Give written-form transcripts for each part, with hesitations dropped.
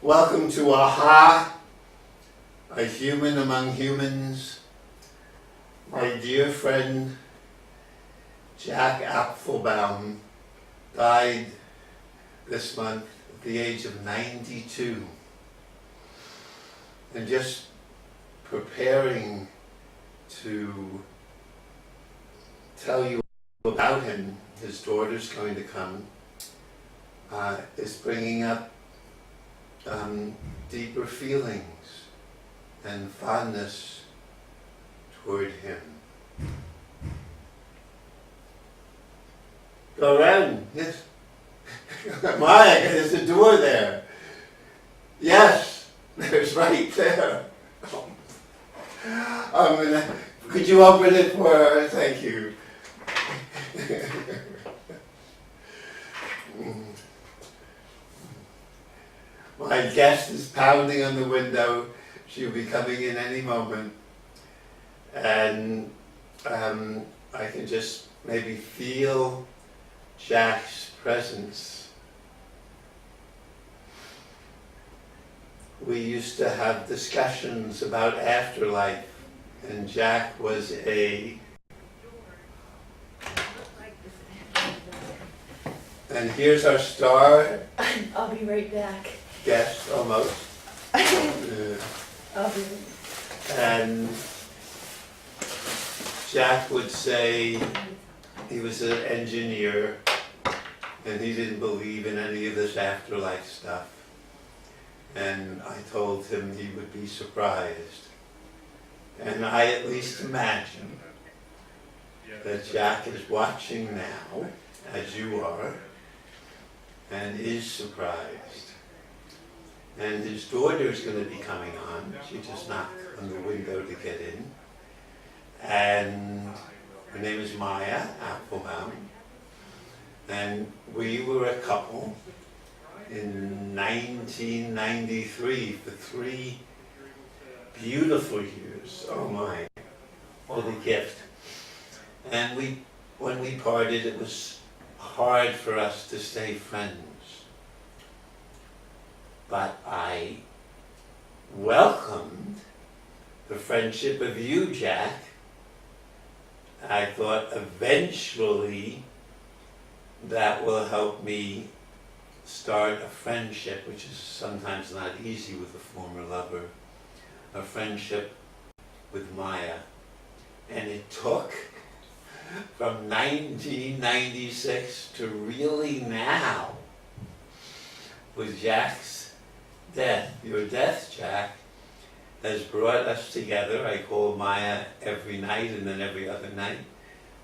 Welcome to AHA, a human among humans. My dear friend Jack Apfelbaum died this month at the age of 92. And just preparing to tell you about him, his daughter's going to come, is bringing up deeper feelings and fondness toward him. Go around, yes. Maya, there's a door there. Yes, there's right there. Could you open it for her? Thank you. My guest is pounding on the window. She'll be coming in any moment. And I can just maybe feel Jack's presence. We used to have discussions about afterlife, and Jack was and here's our star. I'll be right back. Guest, almost. I'll be And Jack would say he was an engineer and he didn't believe in any of this afterlife stuff. And I told him he would be surprised. And I at least imagine that Jack is watching now, as you are, and is surprised. And his daughter's going to be coming on. She just knocked on the window to get in. And her name is Maya Apfelbaum. And we were a couple in 1993 for 3 beautiful years. Oh my, what a gift. And when we parted, it was hard for us to stay friends. But I welcomed the friendship of you, Jack. I thought eventually that will help me start a friendship, which is sometimes not easy with a former lover, a friendship with Maya. And it took from 1996 to really now, with Jack's death. Your death, Jack, has brought us together. I call Maya every night and then every other night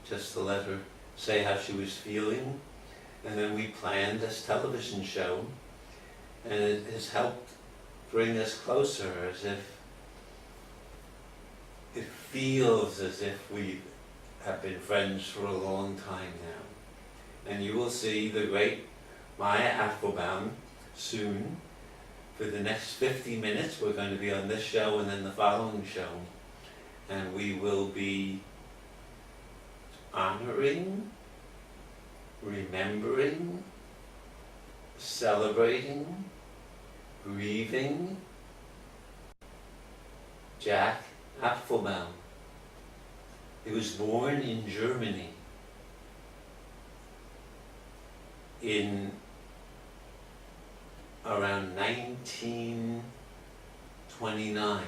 just to let her say how she was feeling. And then we planned this television show, and it has helped bring us closer, as if it feels as if we have been friends for a long time now. And you will see the great Maya Apfelbaum soon. For the next 50 minutes, we're going to be on this show and then the following show. And we will be honoring, remembering, celebrating, grieving Jack Apfelbaum. He was born in Germany in around 1929.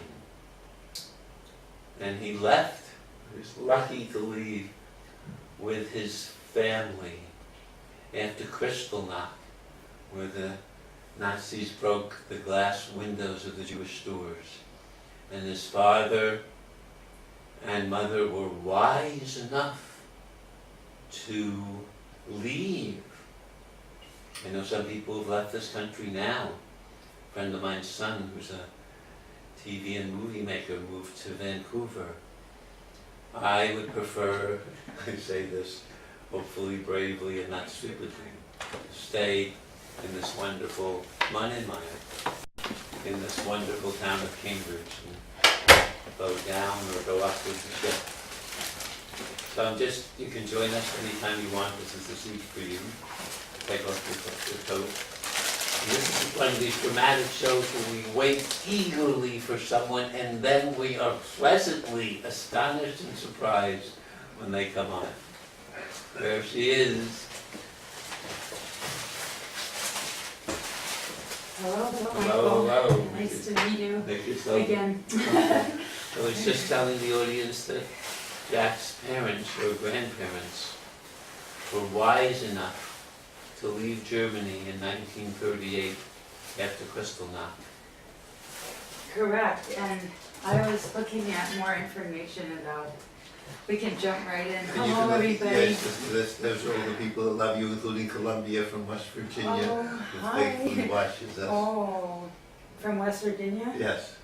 And he left, he was lucky to leave with his family after Kristallnacht, where the Nazis broke the glass windows of the Jewish stores. And his father and mother were wise enough to leave. I know some people have left this country now. A friend of mine's son, who's a TV and movie maker, moved to Vancouver. I would prefer, I say this hopefully bravely and not stupidly, stay in this wonderful, Maya, in this wonderful town of Cambridge and go down or go up with the ship. So you can join us anytime you want. This is the seat for you. Take off your coat. And this is the one of these dramatic shows where we wait eagerly for someone and then we are pleasantly astonished and surprised when they come on. There she is. Hello, Hello, Michael. hello. Nice to meet you Make yourself. again. I was just telling the audience that Jack's parents or grandparents were wise enough to leave Germany in 1938 after Kristallnacht. Correct, and I was looking at more information about, we can jump right in. Hello, everybody. Yes, those are all the people that love you, including Columbia from West Virginia. Oh, who hi. faithfully watches us. Oh, from West Virginia? Yes.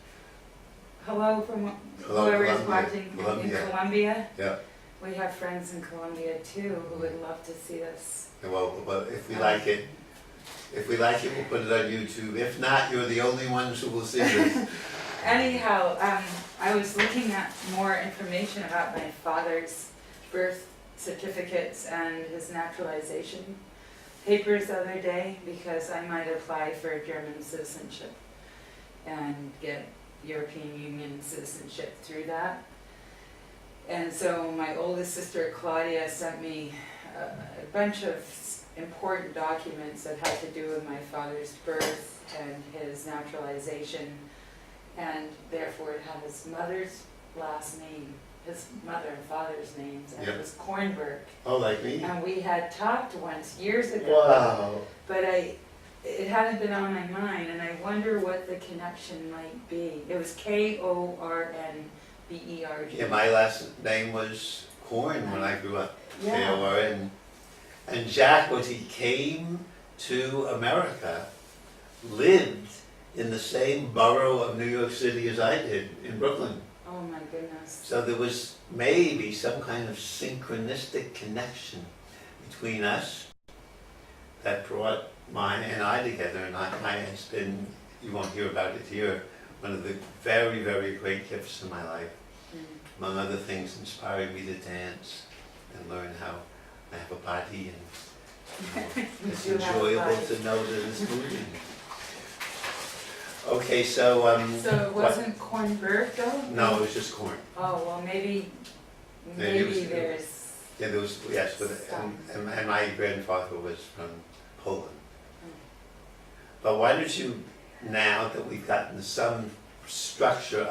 Hello from Hello, whoever is Columbia. watching in Columbia. Columbia. Yeah. We have friends in Columbia too who would love to see us. Well, if we like it, we'll put it on YouTube. If not, you're the only ones who will see this. Anyhow, I was looking at more information about my father's birth certificates and his naturalization papers the other day because I might apply for German citizenship and get European Union citizenship through that. And so my oldest sister Claudia sent me a bunch of important documents that had to do with my father's birth and his naturalization, and therefore it had his mother's last name, his mother and father's names, and Yep. it was Kornberg. Oh, like me? And we had talked once years ago, Wow. but it hadn't been on my mind, and I wonder what the connection might be. It was Kornberg. Yeah, my last name was Koran when I grew up. Yeah. K-O-R-N. And Jack, when he came to America, lived in the same borough of New York City as I did, in Brooklyn. Oh my goodness. So there was maybe some kind of synchronistic connection between us that brought mine and I together. And mine has been, you won't hear about it here, one of the very, very great gifts in my life. Among other things, inspiring me to dance and learn how I have a body, and it's You do have a enjoyable body. to know that it's moving. Okay, so So it wasn't Kornberg though? no, it was just corn. Oh, well, maybe Maybe it was- there's, Yeah, there was, yes, but and my grandfather was from Poland. But why don't you, now that we've gotten some structure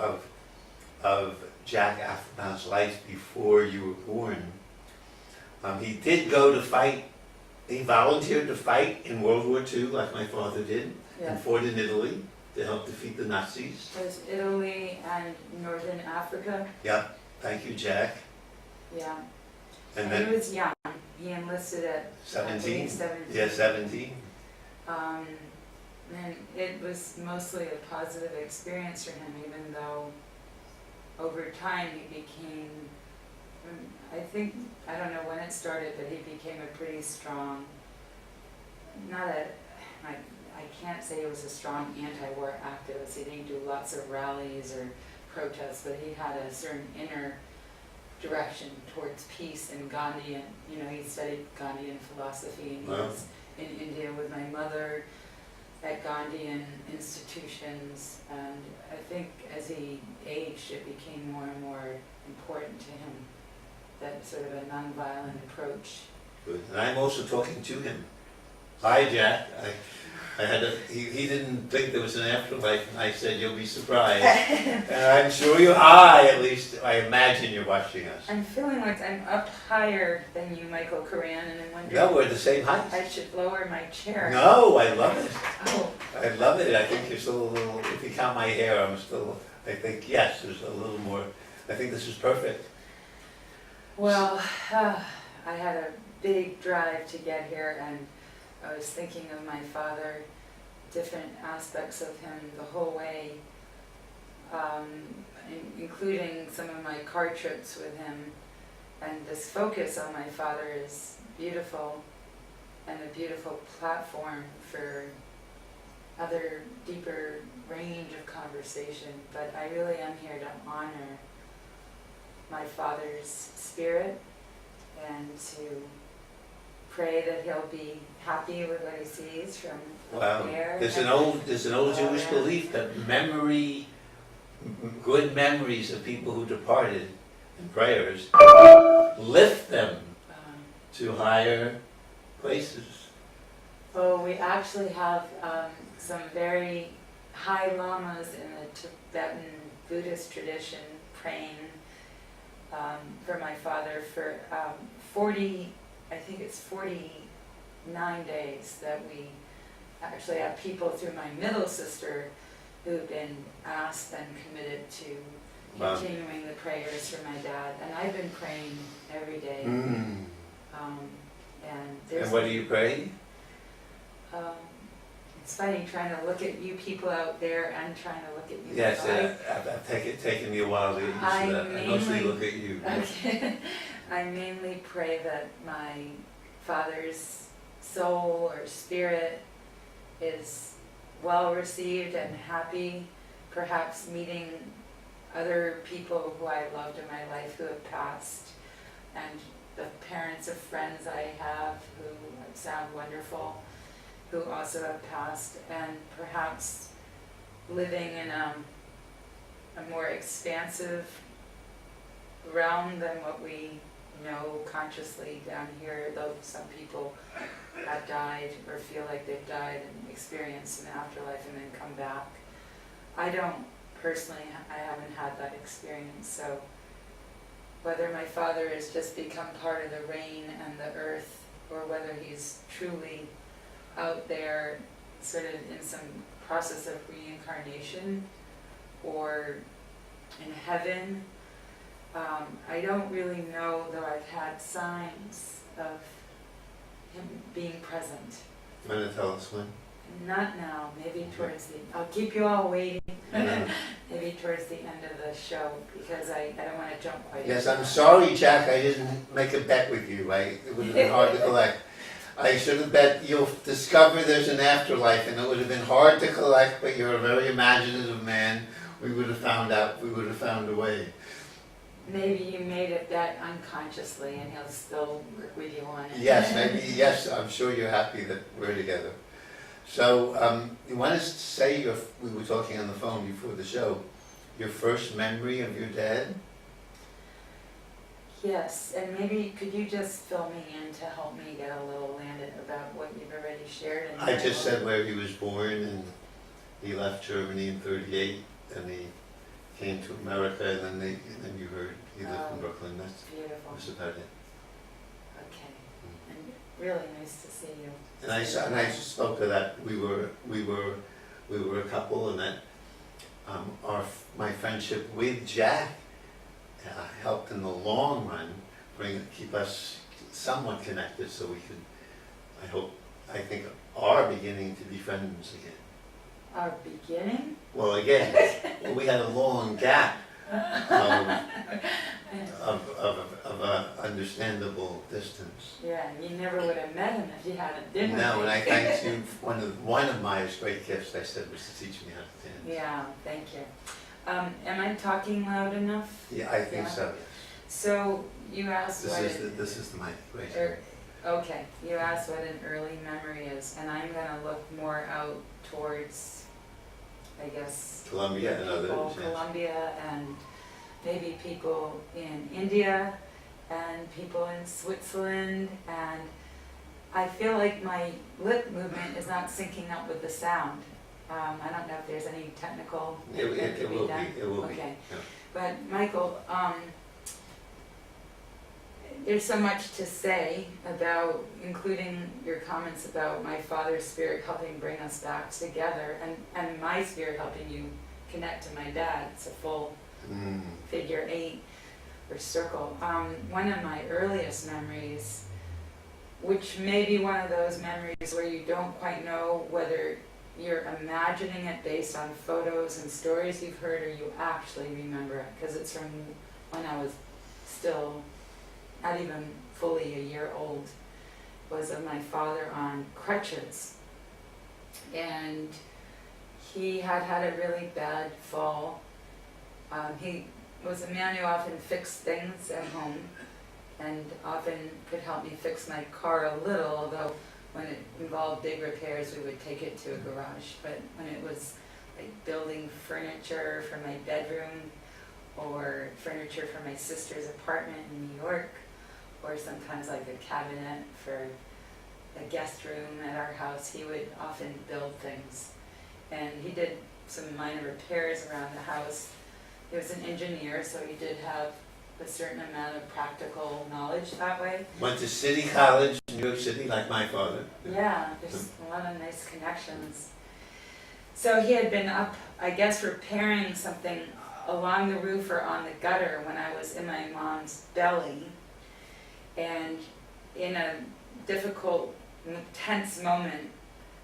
of Jack Apfelbaum's life before you were born, he did go to fight. He volunteered to fight in World War II, like my father did, yeah, and fought in Italy to help defeat the Nazis. there's Italy and Northern Africa, Yeah, thank you, Jack. yeah. And And he then was young, he enlisted at, I 17. believe, 17. Yeah, 17. And it was mostly a positive experience for him, even though over time he became, I think, I don't know when it started, but he became a pretty strong, I can't say he was a strong anti-war activist. He didn't do lots of rallies or protests, but he had a certain inner direction towards peace and Gandhian. He studied Gandhian philosophy, and he Wow. was in India with my mother at Gandhian institutions, and I think as he aged it became more and more important to him, that sort of a nonviolent approach. Good. And I'm also talking to him. Hi, Jack. He didn't think there was an afterlife, and I said, you'll be surprised. And I'm sure at least, I imagine you're watching us. I'm feeling like I'm up higher than you, Michael Koran, and I'm wondering No, we're the same height. I should lower my chair. No, I love it. Oh, I love it. I think you're still a little, if you count my hair, I think, yes, there's a little more. I think this is perfect. well, I had a big drive to get here, and I was thinking of my father, different aspects of him the whole way, including some of my car trips with him. And this focus on my father is beautiful, and a beautiful platform for other deeper range of conversation. But I really am here to honor my father's spirit and to pray that he'll be happy with what he sees from Well, there. there's an And- old Jewish yeah. belief that good memories of people who departed in prayers lift them to higher places. Oh, we actually have some very high lamas in the Tibetan Buddhist tradition praying for my father for 49 days that we actually have people through my middle sister who've been asked and committed to Wow. continuing the prayers for my dad. And I've been praying every day. Mm. And there's And what do you pray? It's funny trying to look at you people out there and trying to look at you. Yes, guys. I've taken me a while to get used to I that. I mostly mainly- look at you. Okay. I mainly pray that my father's soul or spirit is well received and happy, perhaps meeting other people who I loved in my life who have passed, and the parents of friends I have who sound wonderful, who also have passed, and perhaps living in a more expansive realm than what we know consciously down here, though some people have died or feel like they've died and experienced an afterlife and then come back. I don't personally, I haven't had that experience, so whether my father has just become part of the rain and the earth, or whether he's truly out there sort of in some process of reincarnation or in heaven, I don't really know, though I've had signs of him being present. You want to tell us when? Not now, maybe towards the, I'll keep you all waiting, Yeah. maybe towards the end of the show, because I don't want to jump quite Yes, in. I'm sorry, Jack, I didn't make a bet with you. It would have been hard to collect. I should have bet you'll discover there's an afterlife, and it would have been hard to collect, but you're a very imaginative man. We would have found out, we would have found a way. Maybe you made it that unconsciously and he'll still work with you on it. Yes, maybe, yes, I'm sure you're happy that we're together. So, you want to say we were talking on the phone before the show, your first memory of your dad? Yes, and maybe could you just fill me in to help me get a little landed about what you've already shared? And I just said where he was born, and he left Germany in '38, and he came to America, and then you heard he lived in Brooklyn. That's beautiful. about it. Okay, and really nice to see you. And I spoke to that. We were a couple, and that my friendship with Jack helped in the long run keep us somewhat connected, so we could, I think, are beginning to be friends again. Our beginning? Well, again, we had a long gap of a understandable distance. Yeah, and you never would have met him if you hadn't been with No, me. and I thanked you. One of my great gifts, I said, was to teach me how to dance. Yeah, thank you. Am I talking loud enough? Yeah, I think Yeah. so. Yes. So you asked what This is the mic. Right. okay, you asked what an early memory is, and I'm gonna look more out towards, I guess, Colombia and others. people, Yes. Colombia, and maybe people in India, and people in Switzerland, and I feel like my lip movement is not syncing up with the sound. I don't know if there's any technical thing that It can will be done. be. It will be. Okay. Yeah. But Michael, there's so much to say about, including your comments about my father's spirit helping bring us back together, and my spirit helping you connect to my dad. It's a full figure 8 or circle. One of my earliest memories, which may be one of those memories where you don't quite know whether you're imagining it based on photos and stories you've heard, or you actually remember it, because it's from when I was still not even fully a year old, was of my father on crutches. And he had a really bad fall. He was a man who often fixed things at home, and often could help me fix my car a little, although when it involved big repairs, we would take it to a garage. But when it was like building furniture for my bedroom or furniture for my sister's apartment in New York, or sometimes like a cabinet for a guest room at our house, he would often build things. And he did some minor repairs around the house. He was an engineer, so he did have a certain amount of practical knowledge that way. Went to City College in New York City, like my father. Yeah, there's a lot of nice connections. So he had been up, I guess, repairing something along the roof or on the gutter when I was in my mom's belly. And in a difficult, tense moment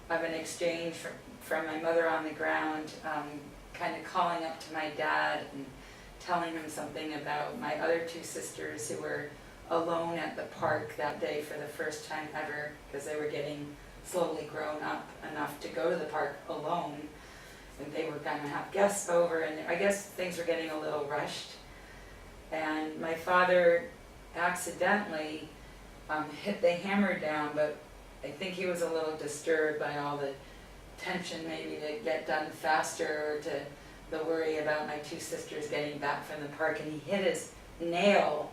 of an exchange from my mother on the ground, kind of calling up to my dad and telling him something about my other two sisters who were alone at the park that day for the first time ever, because they were getting slowly grown up enough to go to the park alone, and they were going to have guests over, and I guess things were getting a little rushed. And my father accidentally hit the hammer down, but I think he was a little disturbed by all the tension, maybe to get done faster, or to the worry about my two sisters getting back from the park, and he hit his nail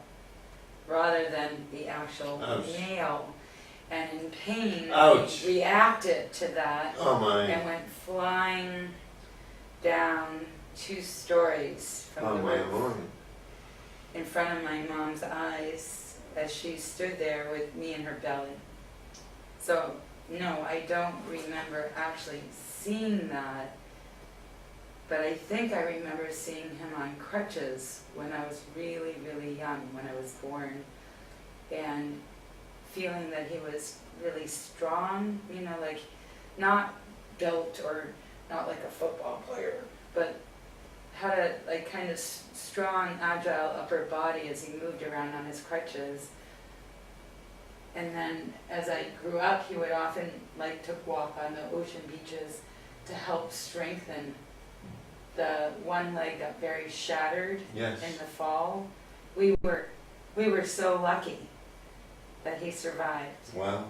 rather than the actual Ouch. nail. And in pain, Ouch. he reacted to that Oh my. and went flying down 2 stories from Oh the my roof Lord. in front of my mom's eyes as she stood there with me in her belly. So, no, I don't remember actually seeing that, but I think I remember seeing him on crutches when I was really, really young, when I was born, and feeling that he was really strong, you know, like not built or not like a football player, but had a like kind of strong, agile upper body as he moved around on his crutches. And then as I grew up, he would often like to walk on the ocean beaches to help strengthen the one leg that very shattered Yes. in the fall. We were so lucky that he survived. Wow.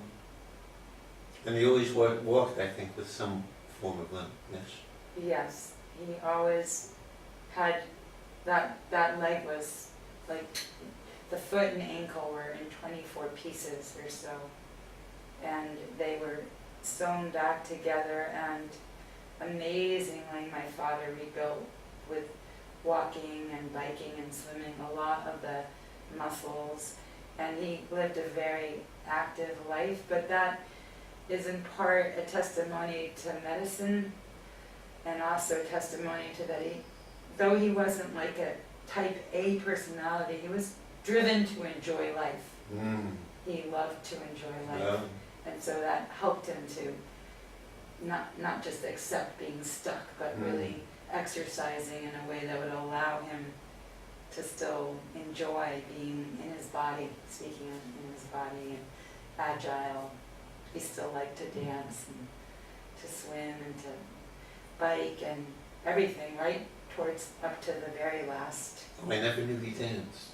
And he always walked, I think, with some form of limp. Yes. Yes, he always had that leg was like the foot and ankle were in 24 pieces or so, and they were sewn back together, and amazingly my father rebuilt with walking and biking and swimming a lot of the muscles, and he lived a very active life. But that is in part a testimony to medicine, and also testimony to that though he wasn't like a type A personality, he was driven to enjoy life. Mm. He loved to enjoy life. Yeah. And so that helped him to not just accept being stuck, but really exercising in a way that would allow him to still enjoy being in his body, speaking in his body, and agile. He still liked to dance and to swim and to bike and everything, right towards up to the very last. Oh, I never knew he danced.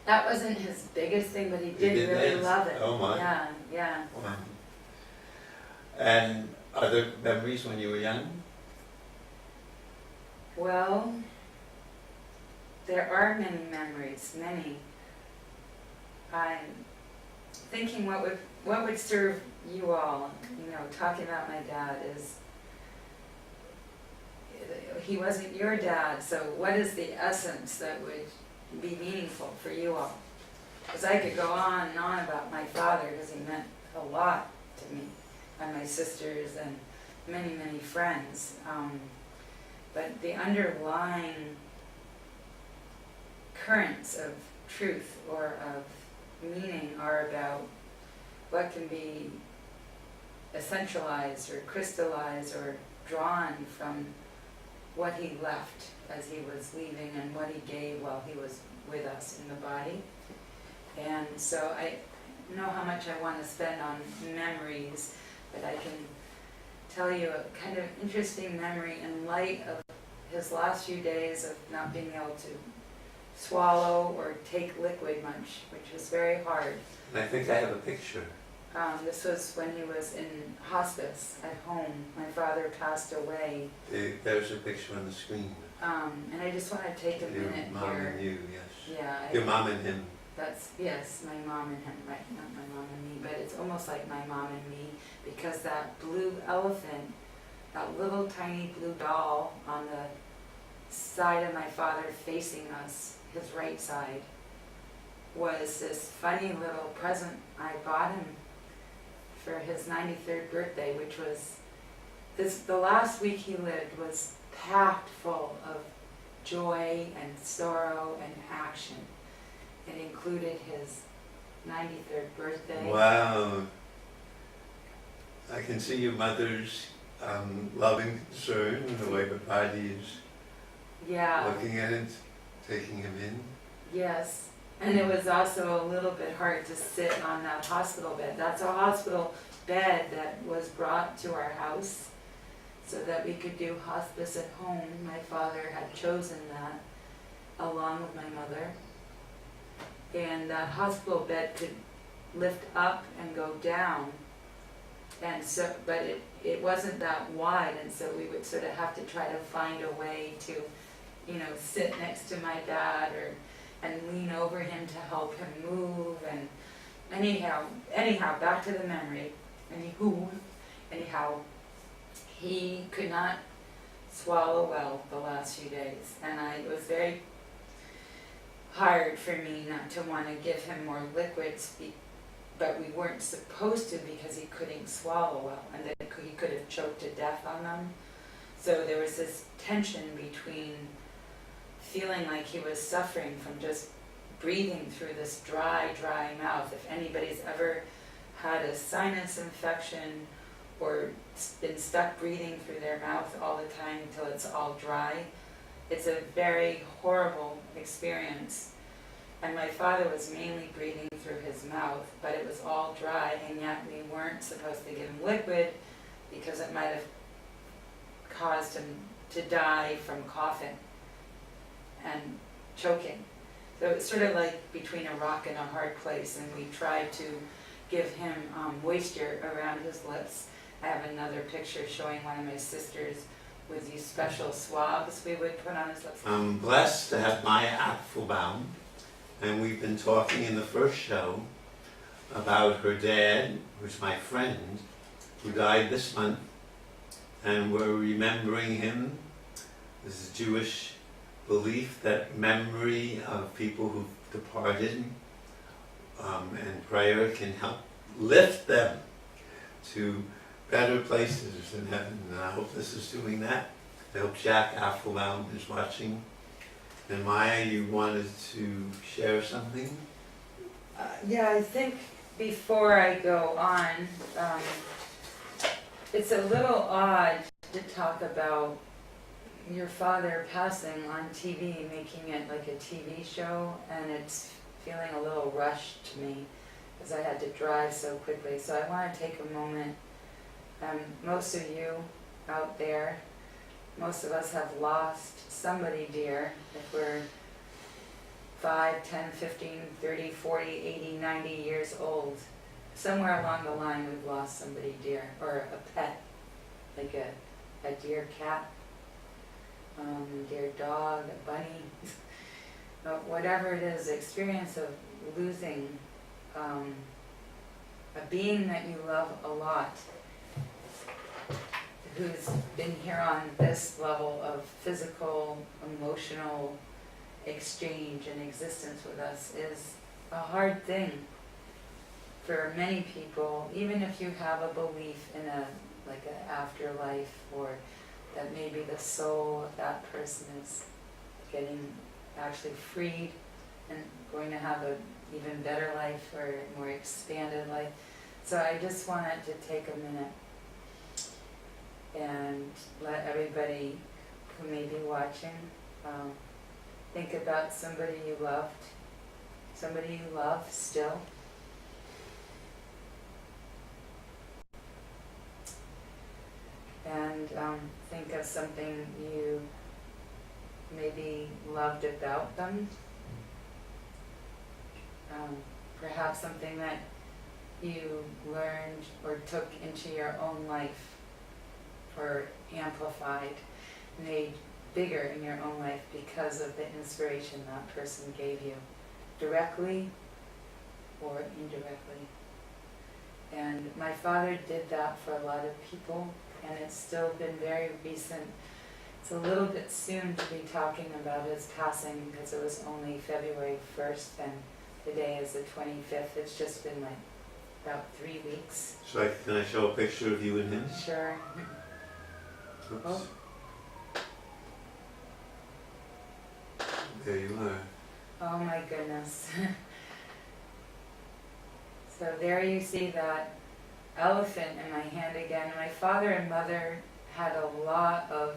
That wasn't his biggest thing, but he did did really dance? love it. Oh my. Yeah, yeah. Wow. And other memories when you were young? Well, there are many memories, many. I'm thinking what would serve you all, you know, talking about my dad is, he wasn't your dad, so what is the essence that would be meaningful for you all? Because I could go on and on about my father, because he meant a lot to me, and my sisters, and many, many friends. But the underlying currents of truth or of meaning are about what can be essentialized or crystallized or drawn from what he left as he was leaving and what he gave while he was with us in the body. And so I know how much I want to spend on memories, but I can tell you a kind of interesting memory in light of his last few days of not being able to swallow or take liquid much, which was very hard. And I think I have a picture. This was when he was in hospice at home. My father passed away. There's a picture on the screen. And I just want to take a Your minute mom here. and you, yes. Yeah. Your mom and him. That's, yes, my mom and him, right, not my mom and me, but it's almost like my mom and me, because that blue elephant, that little tiny blue doll on the side of my father facing us, his right side, was this funny little present I bought him for his 93rd birthday, which was, the last week he lived was packed full of joy and sorrow and action. It included his 93rd birthday. Wow. I can see your mother's loving concern in the way Bapati is Yeah, looking at it, taking him in. yes. And it was also a little bit hard to sit on that hospital bed. That's a hospital bed that was brought to our house so that we could do hospice at home. My father had chosen that along with my mother. And that hospital bed could lift up and go down, and so, but it wasn't that wide, and so we would sort of have to try to find a way to, sit next to my dad and lean over him to help him move. And anyhow, back to the memory. Anyhow, he could not swallow well the last few days, and it was very hard for me not to want to give him more liquids, but we weren't supposed to because he couldn't swallow well, and that he could have choked to death on them. So there was this tension between feeling like he was suffering from just breathing through this dry mouth. If anybody's ever had a sinus infection or been stuck breathing through their mouth all the time until it's all dry, it's a very horrible experience. And my father was mainly breathing through his mouth, but it was all dry, and yet we weren't supposed to give him liquid because it might have caused him to die from coughing and choking. So it's sort of like between a rock and a hard place, and we tried to give him moisture around his lips. I have another picture showing one of my sisters with these special swabs we would put on his lips. I'm blessed to have Maya Apfelbaum, and we've been talking in the first show about her dad, who's my friend, who died this month, and we're remembering him. This is Jewish belief that memory of people who've departed and prayer can help lift them to better places in heaven, and I hope this is doing that. I hope Jack Apfelbaum is watching. And Maya, you wanted to share something? Yeah, I think before I go on, it's a little odd to talk about your father passing on TV, making it like a TV show, and it's feeling a little rushed to me because I had to drive so quickly. So I want to take a moment. Most of you out there, most of us have lost somebody dear. If we're 5, 10, 15, 30, 40, 80, 90 years old, somewhere along the line we've lost somebody dear, or a pet, like a dear cat, a dear dog, a bunny, whatever it is, the experience of losing a being that you love a lot, who's been here on this level of physical, emotional exchange and existence with us, is a hard thing for many people, even if you have a belief in an afterlife, or that maybe the soul of that person is getting actually freed and going to have an even better life or a more expanded life. So I just wanted to take a minute and let everybody who may be watching think about somebody you loved, somebody you love still. And think of something you maybe loved about them, perhaps something that you learned or took into your own life or amplified, made bigger in your own life because of the inspiration that person gave you, directly or indirectly. And my father did that for a lot of people, and it's still been very recent. It's a little bit soon to be talking about his passing because it was only February 1st and today is the 25th. It's just been like about 3 weeks. So can I show a picture of you and him? Sure. Oops. Oh. There you are. Oh my goodness. So there you see that elephant in my hand again. My father and mother had a lot of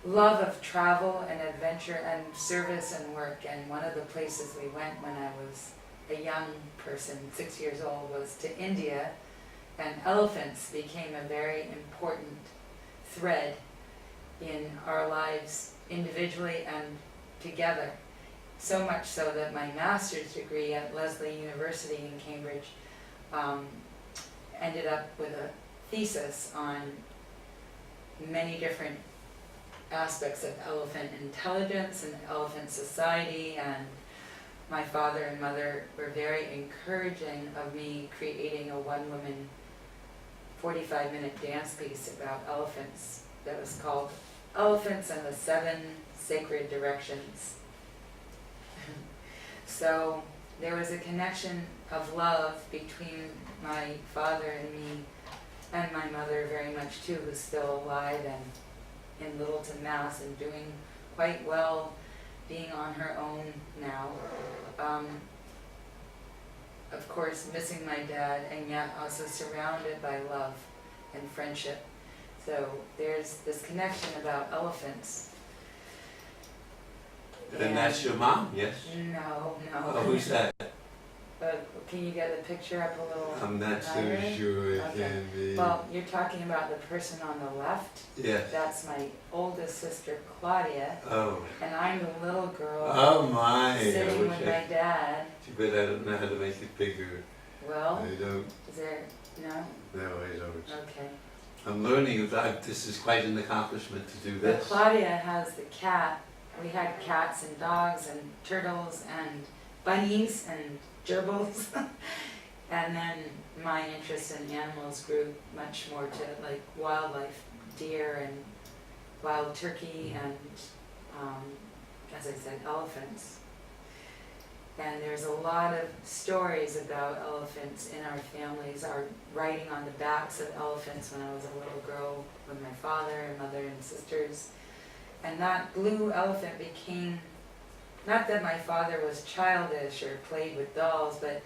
love of travel and adventure and service and work, and one of the places we went when I was a young person, 6 years old, was to India, and elephants became a very important thread in our lives individually and together. So much so that my master's degree at Lesley University in Cambridge ended up with a thesis on many different aspects of elephant intelligence and elephant society, and my father and mother were very encouraging of me creating a one-woman 45-minute dance piece about elephants that was called Elephants and the Seven Sacred Directions. So there was a connection of love between my father and me, and my mother very much too, who's still alive and in Littleton, Mass, and doing quite well, being on her own now. Of course, missing my dad, and yet also surrounded by love and friendship. So there's this connection about elephants. And that's your mom, yes? No, Oh, no. who's that? Can you get the picture up a little I'm not so higher? sure it Okay. can be. Well, you're talking about the person on the left. Yes. That's my oldest sister, Claudia, Oh. and I'm the little girl Oh my. I sitting wish with my dad. Too bad I don't know how to make it bigger. Well, I don't. is there, no? No, I don't. Okay. I'm learning that this is quite an accomplishment to do But this. Claudia has the cat. We had cats and dogs and turtles and bunnies and gerbils. And then my interest in animals grew much more to like wildlife, deer and wild turkey and, as I said, elephants. And there's a lot of stories about elephants in our families. Our riding on the backs of elephants when I was a little girl with my father and mother and sisters. And that blue elephant became, not that my father was childish or played with dolls, but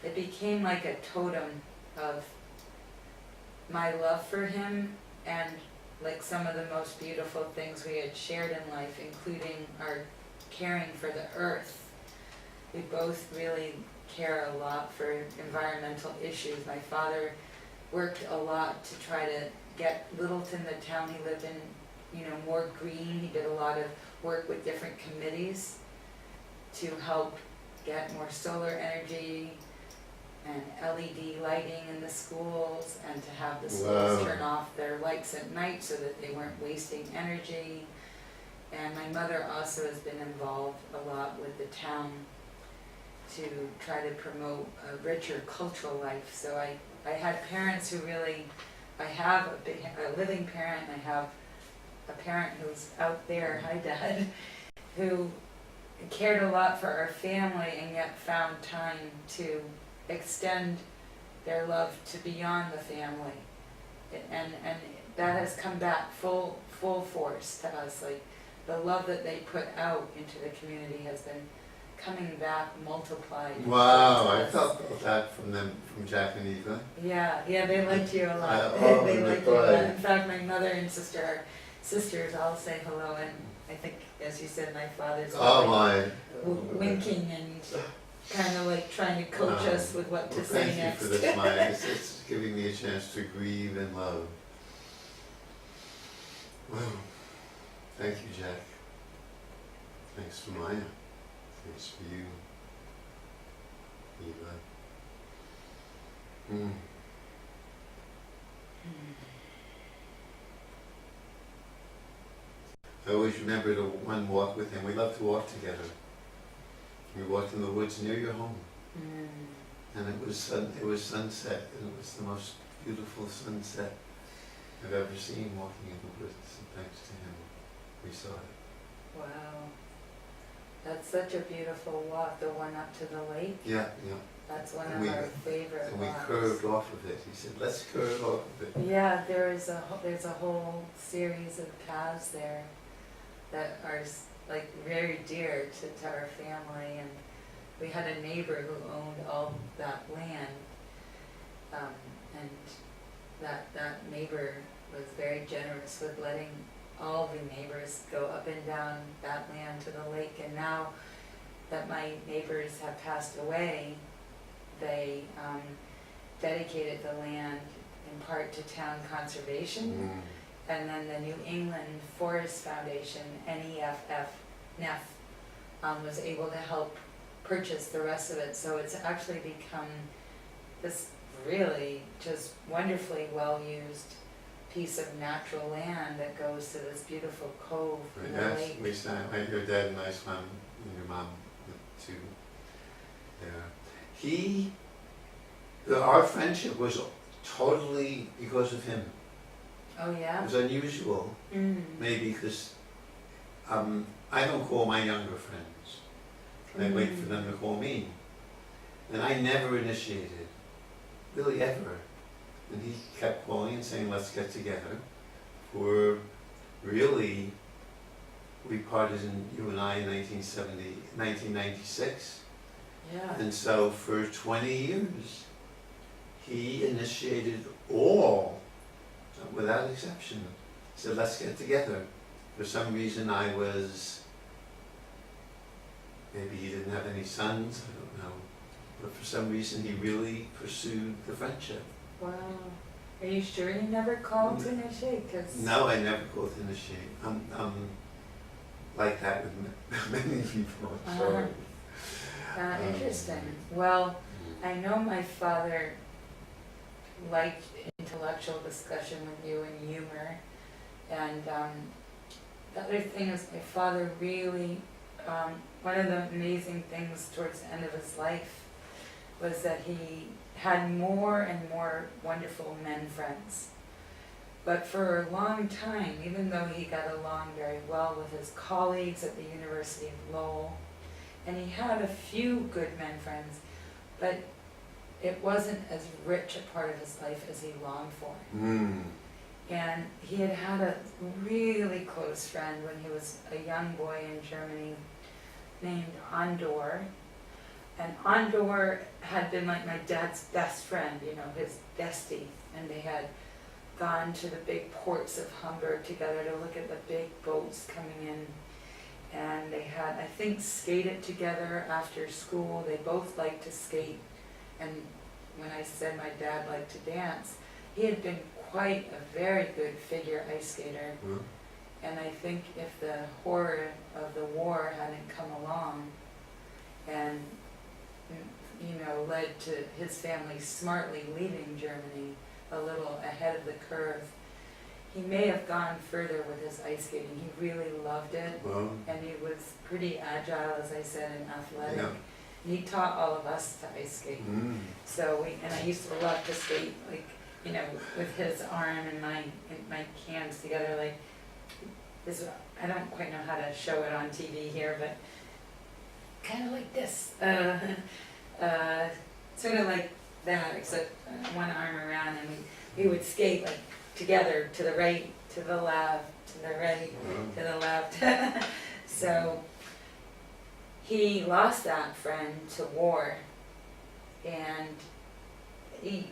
it became like a totem of my love for him and like some of the most beautiful things we had shared in life, including our caring for the earth. We both really care a lot for environmental issues. My father worked a lot to try to get Littleton, the town he lived in, more green. He did a lot of work with different committees to help get more solar energy and LED lighting in the schools, and to have the schools Wow. turn off their lights at night so that they weren't wasting energy. And my mother also has been involved a lot with the town to try to promote a richer cultural life. So I had parents who really, I have a living parent, I have a parent who's out there, hi Dad, who cared a lot for our family and yet found time to extend their love to beyond the family. And that has come back full force to us. Like the love that they put out into the community has been coming back multiplied. Wow, I felt that from them, from Jack and Eva. Yeah, they liked you a lot. Oh, They they liked you a lot. cried. In fact, my mother and sister are sisters. I'll say hello, and I think, as you said, my father's Oh my. winking and kind of like trying to coach us with what to Well, say thank you next. for this, Maya. It's giving me a chance to grieve and love. Wow. Thank you, Jack. Thanks for Maya. Thanks for you. Eva. Mm. I always remember the one walk with him. We loved to walk together. We walked in the woods near your home, and it was sunset, and it was the most beautiful sunset I've ever seen walking in the woods. And thanks to him, we saw it. Wow. That's such a beautiful walk, the one up to the lake. Yeah, yeah. That's one And of our favorite And we walks. curved off of it. He said, "Let's curve off of it." Yeah, there's a whole series of paths there that are like very dear to our family, and we had a neighbor who owned all that land, and that neighbor was very generous with letting all the neighbors go up and down that land to the lake. And now that my neighbors have passed away, they dedicated the land in part to town conservation. And then the New England Forest Foundation, NEF, was able to help purchase the rest of it. So it's actually become this really just wonderfully well-used piece of natural land that goes to this beautiful cove in the Yes, lake. we sang. Your dad and I swam, and your mom too. Yeah. Our friendship was totally because of him. Oh It yeah? was unusual, maybe because I don't call my younger friends. I wait for them to call me. And I never initiated, really ever. And he kept calling and saying, "Let's get together." For really, we parted in, you and I, in 1996. Yeah. And so for 20 years, he initiated all, without exception, said, "Let's get together." For some reason I was, maybe he didn't have any sons, I don't know. But for some reason he really pursued the friendship. Wow. Are you sure you never called to initiate? 'Cause No, I never called to initiate. I'm like that with many people, I'm sorry. Interesting. Well, I know my father liked intellectual discussion with you and humor. And the other thing is my father really, one of the amazing things towards the end of his life was that he had more and more wonderful men friends. But for a long time, even though he got along very well with his colleagues at the University of Lowell, and he had a few good men friends, but it wasn't as rich a part of his life as he longed for. And he had a really close friend when he was a young boy in Germany named Andor. And Andor had been like my dad's best friend, you know, his bestie. And they had gone to the big ports of Hamburg together to look at the big boats coming in. And they had, I think, skated together after school. They both liked to skate. And when I said my dad liked to dance, he had been quite a very good figure ice skater. And I think if the horror of the war hadn't come along and, you know, led to his family smartly leaving Germany a little ahead of the curve, he may have gone further with his ice skating. He really loved it. And he was pretty agile, as I said, and athletic. Yeah. And he taught all of us to ice skate. So and I used to love to skate, like, you know, with his arm and my hands together, like this. I don't quite know how to show it on TV here, but kind of like this, sort of like that, except one arm around, and we would skate like together, to the right, to the left, to the right, to the left. So he lost that friend to war, and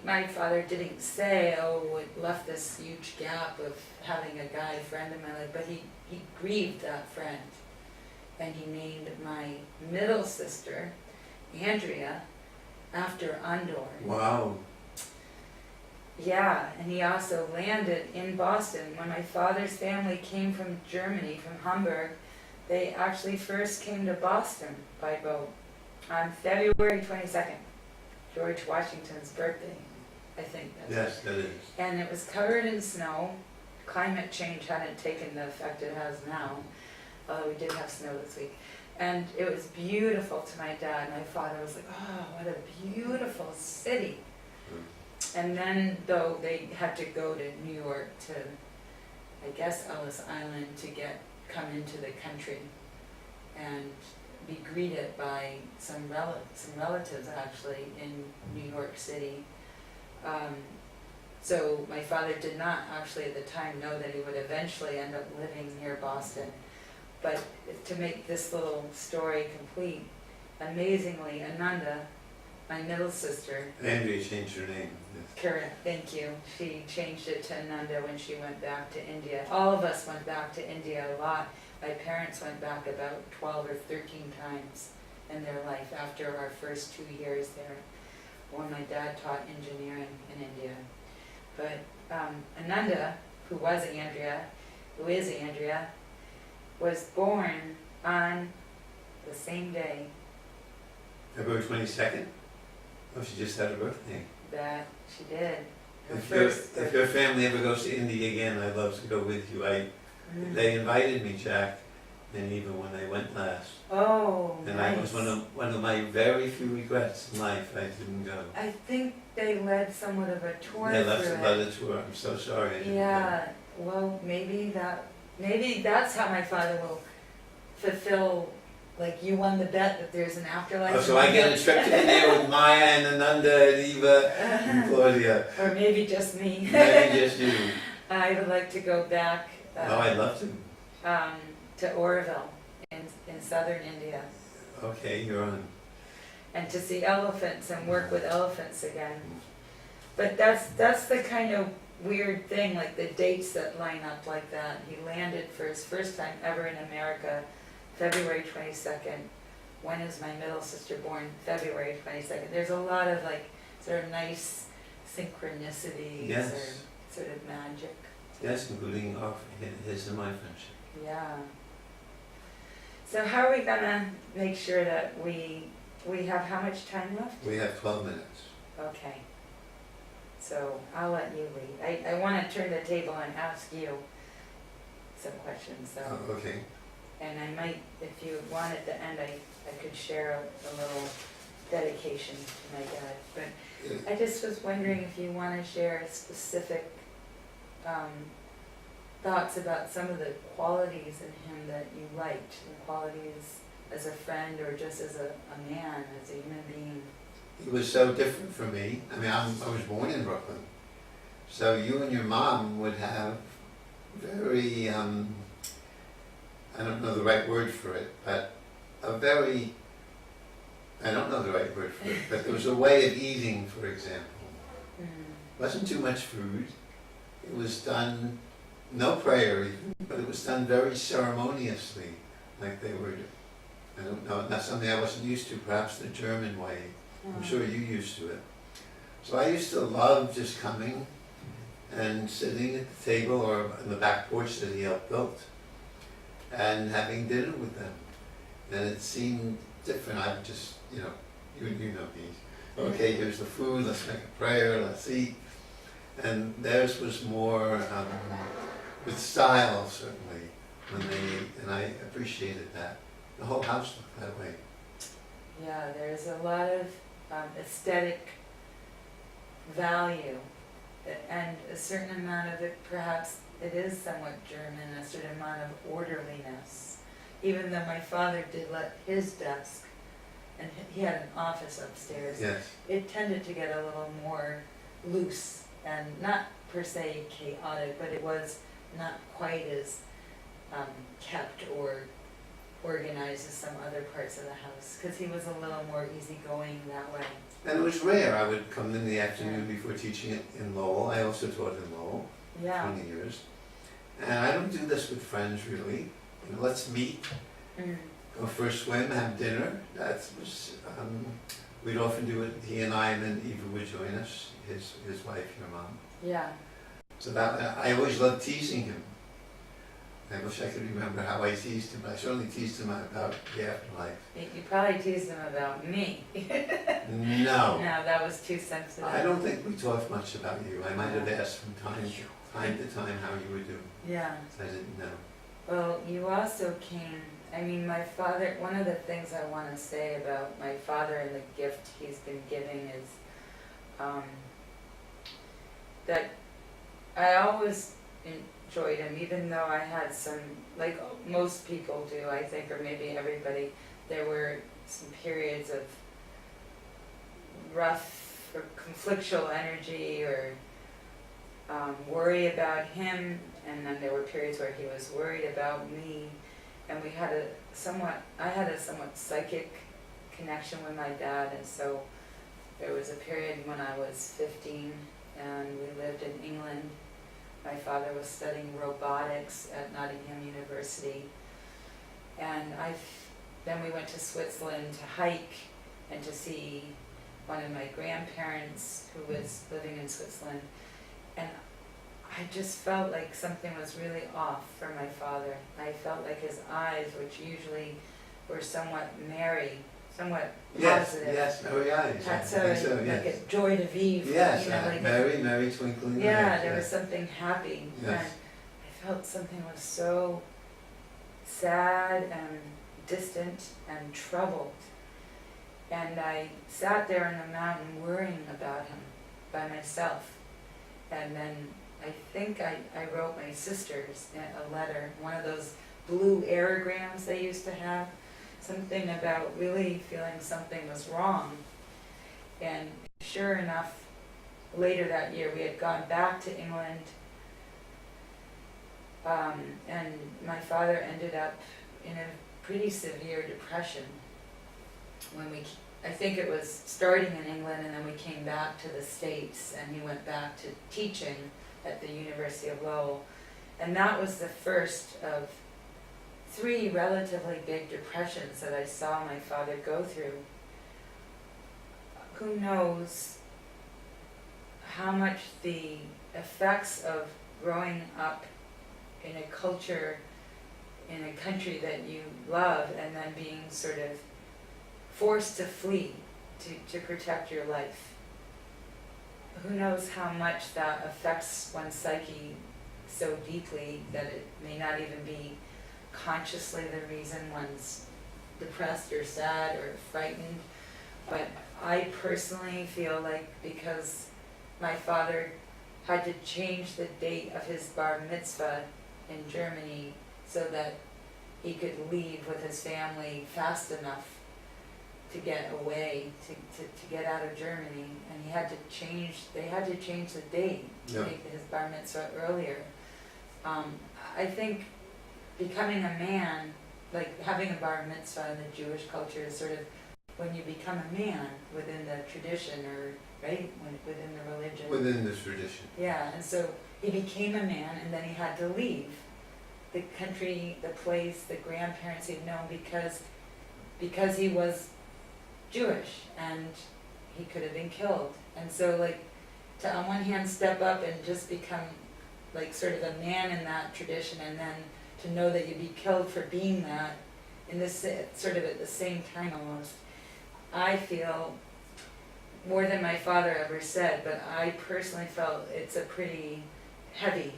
my father didn't say, "Oh, it left this huge gap of having a guy friend in my life," but he grieved that friend. And he named my middle sister, Andrea, after Andor. Wow. Yeah, and he also landed in Boston. When my father's family came from Germany, from Hamburg, they actually first came to Boston by boat on February 22nd. George Washington's birthday, I think. Yes, that is. And it was covered in snow. Climate change hadn't taken the effect it has now, although we did have snow this week. And it was beautiful to my dad. My father was like, oh, what a beautiful city. And then, though, they had to go to New York to, I guess, Ellis Island to come into the country and be greeted by some relatives, actually, in New York City. So my father did not actually at the time know that he would eventually end up living near Boston. But to make this little story complete, amazingly, Ananda, my middle sister, Andrea changed her name. Yes. correct, thank you. She changed it to Ananda when she went back to India. All of us went back to India a lot. My parents went back about 12 or 13 times in their life after our first 2 years there, when my dad taught engineering in India. But Ananda, who is Andrea, was born on the same day February 22nd? Oh, she just had her birthday. that she did. Her If your family ever goes to India again, I'd love to go with you. They invited me, Jack, and even when they went last. Oh, And nice. that was one of my very few regrets in life. I didn't go. I think they led somewhat of a tour They through left it. about the tour. I'm so sorry I didn't Yeah, well, maybe that's how my father will fulfill, like you won the bet that there's an afterlife. go. Oh, so I get a trip to India with Maya and Ananda and Eva and Claudia. Or maybe just me. Maybe just you. I would like to go back Oh, I'd love to. to Oroville in southern India Okay, you're on. and to see elephants and work with elephants again. But that's the kind of weird thing, like the dates that line up like that. He landed for his first time ever in America, February 22nd. When is my middle sister born? February 22nd. There's a lot of like sort of nice synchronicities Yes. or sort of magic. Yes, including his and my friendship. Yeah. So how are we gonna make sure that we have how much time left? We have 12 minutes. Okay. So I'll let you lead. I want to turn the table and ask you some questions. So, Oh, okay. and I might, if you want at the end, I could share a little dedication to my dad. But I just was wondering if you want to share specific thoughts about some of the qualities in him that you liked, and qualities as a friend or just as a man, as a human being. He was so different from me. I mean, I was born in Brooklyn. So you and your mom would have very, I don't know the right word for it, but I don't know the right word for it, but there was a way of eating, for example. Wasn't too much food. It was done, no prayer even, but it was done very ceremoniously, like they were, I don't know, not something I wasn't used to, perhaps the German way. I'm sure you're used to it. So I used to love just coming and sitting at the table or on the back porch that he helped build and having dinner with them. And it seemed different. I would just, you know these. Okay, here's the food, let's make a prayer, let's eat. And theirs was more with style, certainly, when they ate, and I appreciated that. The whole house looked that way. Yeah, there's a lot of aesthetic value, and a certain amount of it, perhaps it is somewhat German, a certain amount of orderliness. Even though my father did let his desk, and he had an office upstairs, Yes. it tended to get a little more loose and not per se chaotic, but it was not quite as kept or organized as some other parts of the house, because he was a little more easygoing that way. And it was rare. I would come in the afternoon before teaching in Lowell. I also taught in Lowell for Yeah. 20 years. And I don't do this with friends, really. You know, let's meet, go for a swim, have dinner. That was, we'd often do it, he and I, and then Eva would join us, his wife, your mom. Yeah. So that, I always loved teasing him. I wish I could remember how I teased him. I certainly teased him about the afterlife. You probably teased him about me. No. No, that was too sensitive. I don't think we talked much about you. I might have asked from time to time how you were doing. Yeah. I didn't know. Well, you also came, I mean, my father, one of the things I want to say about my father and the gift he's been giving is that I always enjoyed him, even though I had some, like most people do, I think, or maybe everybody, there were some periods of rough or conflictual energy or worry about him, and then there were periods where he was worried about me, and I had a somewhat psychic connection with my dad, and so there was a period when I was 15 and we lived in England. My father was studying robotics at Nottingham University, and then we went to Switzerland to hike and to see one of my grandparents who was living in Switzerland, and I just felt like something was really off for my father. I felt like his eyes, which usually were somewhat merry, somewhat positive. Yes, merry eyes. Had So, like yes. a joy de vivre. Yes, you know, like merry twinkling yeah, eyes. there was Yes. something happy. Yes. And I felt something was so sad and distant and troubled. And I sat there on the mountain worrying about him by myself. And then I think I wrote my sisters a letter, one of those blue aerograms they used to have, something about really feeling something was wrong. And sure enough, later that year we had gone back to England, and my father ended up in a pretty severe depression when I think it was starting in England, and then we came back to the States, and he went back to teaching at the University of Lowell. And that was the first of 3 relatively big depressions that I saw my father go through. Who knows how much the effects of growing up in a culture, in a country that you love, and then being sort of forced to flee to protect your life. Who knows how much that affects one's psyche so deeply that it may not even be consciously the reason one's depressed or sad or frightened. But I personally feel like because my father had to change the date of his bar mitzvah in Germany so that he could leave with his family fast enough to get away, to get out of Germany, and they had to change the date to make his bar mitzvah earlier. I think becoming a man, like having a bar mitzvah in the Jewish culture, is sort of when you become a man within the tradition, or right, within the religion. Within the tradition. Yeah, and so he became a man, and then he had to leave the country, the place, the grandparents he'd known, because he was Jewish, and he could have been killed. And so, like, to on one hand step up and just become like sort of a man in that tradition, and then to know that you'd be killed for being that in this sort of at the same time almost. I feel more than my father ever said, but I personally felt it's a pretty heavy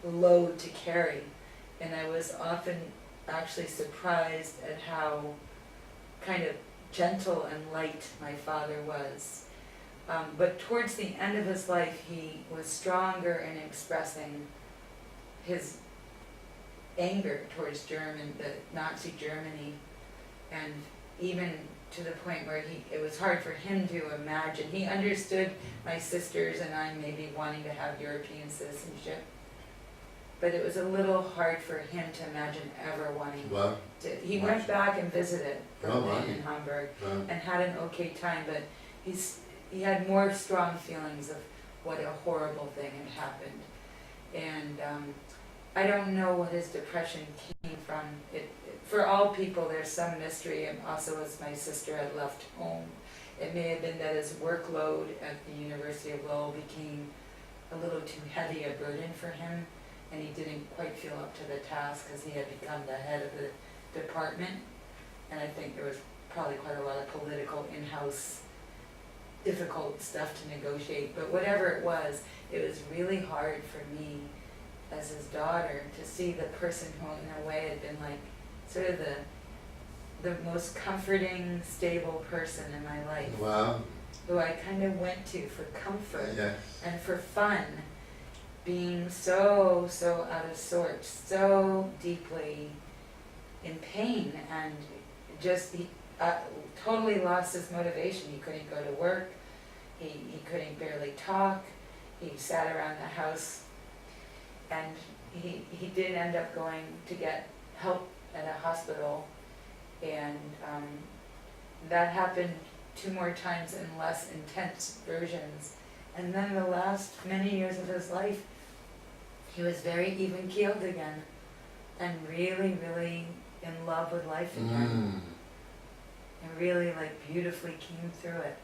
load to carry, and I was often actually surprised at how kind of gentle and light my father was. But towards the end of his life, he was stronger in expressing his anger towards the Nazi Germany, and even to the point where it was hard for him to imagine. He understood my sisters and I maybe wanting to have European citizenship, but it was a little hard for him to imagine ever wanting to. He went back and visited Berlin and Hamburg and had an okay time, but he had more strong feelings of what a horrible thing had happened. And I don't know what his depression came from. For all people, there's some mystery, and also as my sister had left home, it may have been that his workload at the University of Lowell became a little too heavy a burden for him, and he didn't quite feel up to the task because he had become the head of the department. And I think there was probably quite a lot of political in-house difficult stuff to negotiate. But whatever it was really hard for me as his daughter to see the person who in a way had been like sort of the most comforting, stable person in my life. Wow. Who I kind of went to for comfort Yes. and for fun, being so out of sorts, so deeply in pain, and just he totally lost his motivation. He couldn't go to work, he couldn't barely talk, he sat around the house, and he did end up going to get help at a hospital, and that happened 2 more times in less intense versions. And then the last many years of his life, he was very even-keeled again, and really, really in love with life again, and really like beautifully came through it.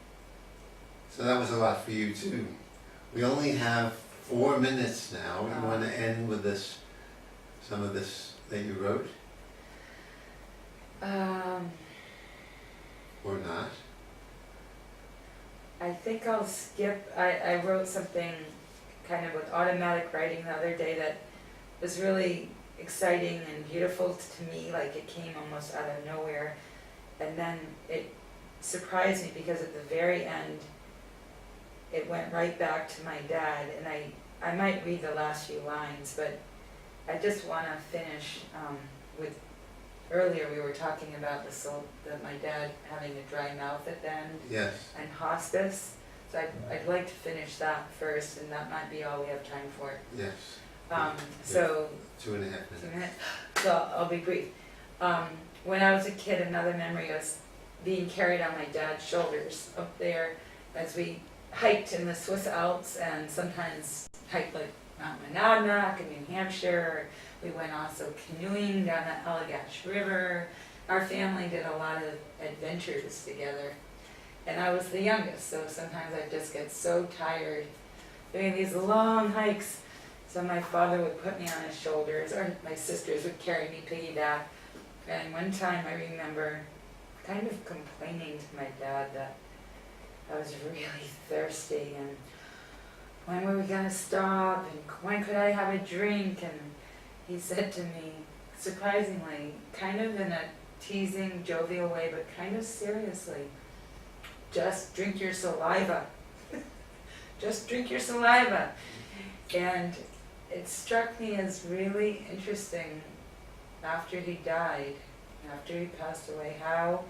So that was a lot for you too. We only have 4 minutes now. You want to end with this, some of this that you wrote? Or not? I think I'll skip. I wrote something kind of with automatic writing the other day that was really exciting and beautiful to me, like it came almost out of nowhere. And then it surprised me because at the very end, it went right back to my dad. And I might read the last few lines, but I just want to finish with, earlier we were talking about my dad having a dry mouth at the end. Yes. And hospice. So I'd like to finish that first, and that might be all we have time for. Yes. So 2.5 minutes. 2 minutes. So I'll be brief. When I was a kid, another memory was being carried on my dad's shoulders up there as we hiked in the Swiss Alps, and sometimes hiked like Mount Monadnock in New Hampshire. We went also canoeing down the Allagash River. Our family did a lot of adventures together. And I was the youngest, so sometimes I'd just get so tired doing these long hikes. So my father would put me on his shoulders, or my sisters would carry me piggyback. And one time I remember kind of complaining to my dad that I was really thirsty, and when were we gonna stop, and when could I have a drink? And he said to me, surprisingly, kind of in a teasing, jovial way, but kind of seriously, just drink your saliva. Just drink your saliva. And it struck me as really interesting after he died, after he passed away, how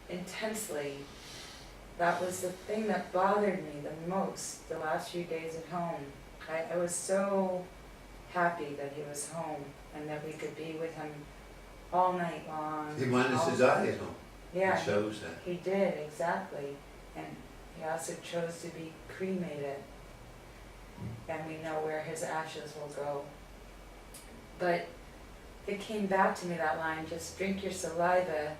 intensely that was the thing that bothered me the most the last few days at home. I was so happy that he was home and that we could be with him all night long. He wanted us to die at home. Yeah, It shows that. he did, exactly. And he also chose to be cremated. And we know where his ashes will go. But it came back to me, that line, just drink your saliva.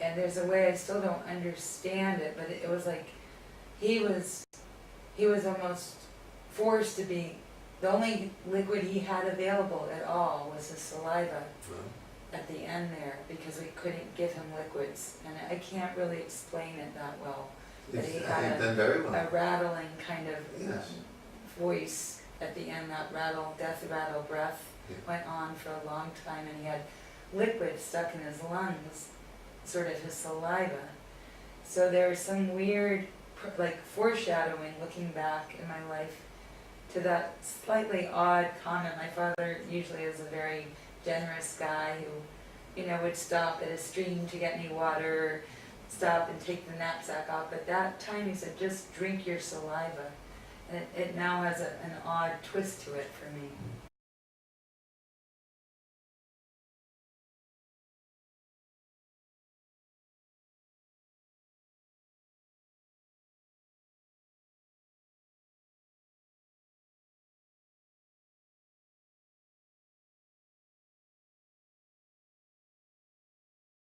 And there's a way I still don't understand it, but it was like he was almost forced to be, the only liquid he had available at all was his saliva at the end there, because we couldn't give him liquids. And I can't really explain it that well. But he had done very well. a rattling kind of Yes. voice at the end, that death rattle breath Yeah. went on for a long time, and he had liquid stuck in his lungs, sort of his saliva. So there was some weird like foreshadowing, looking back in my life, to that slightly odd comment. My father usually is a very generous guy who, would stop at a stream to get me water, stop and take the knapsack off. But that time he said, just drink your saliva. And it now has an odd twist to it for me.